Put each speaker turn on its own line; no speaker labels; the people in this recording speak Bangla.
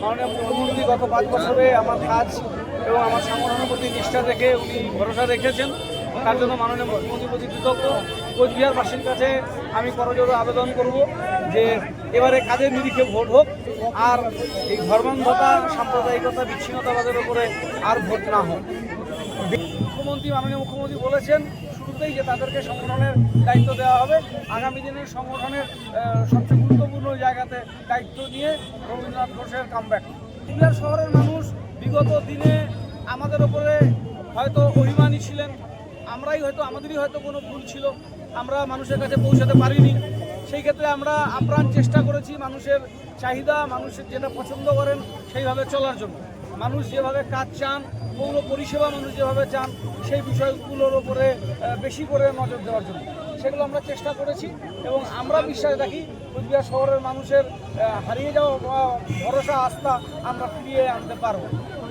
মাননীয় মুখ্যমন্ত্রী গত 5 বছরে আমার কাজ এবং আমার সংগঠনের প্রতি নিষ্ঠা রেখে উনি ভরসা রেখেছেন। তার জন্য মাননীয় মুখ্যমন্ত্রীর প্রতি কৃতজ্ঞ। কোচবিহারবাসীর কাছে আমি করজোড়ে আবেদন করব যে এবারে কাজের নিরিখে ভোট হোক, আর এই ধর্মান্ধতা, সাম্প্রদায়িকতা, বিচ্ছিন্নতাবাদের উপরে আর ভোট না হোক। মাননীয় মুখ্যমন্ত্রী বলেছেন শুরুতেই যে তাদেরকে সংগঠনের দায়িত্ব দেওয়া হবে। আগামী দিনের সংগঠনের সবচেয়ে গুরুত্বপূর্ণ জায়গাতে দায়িত্ব নিয়ে রবীন্দ্রনাথ ঘোষের কামব্যাক। কুমিল্লা শহরের মানুষ বিগত দিনে আমাদের ওপরে হয়তো অভিমানী ছিলেন, আমাদেরই হয়তো কোনো ভুল ছিল, আমরা মানুষের কাছে পৌঁছাতে পারিনি। সেই ক্ষেত্রে আমরা আপ্রাণ চেষ্টা করেছি মানুষের চাহিদা, মানুষের যেটা পছন্দ করেন সেইভাবে চলার জন্য। মানুষ যেভাবে কাজ চান, পৌর পরিষেবা মানুষ যেভাবে চান, সেই বিষয়গুলোর ওপরে বেশি করে নজর দেওয়ার জন্য সেগুলো আমরা চেষ্টা করেছি। এবং আমরা বিশ্বাস রাখি কোচবিহার শহরের মানুষের হারিয়ে যাওয়া ভরসা, আস্থা আমরা ফিরিয়ে আনতে পারব।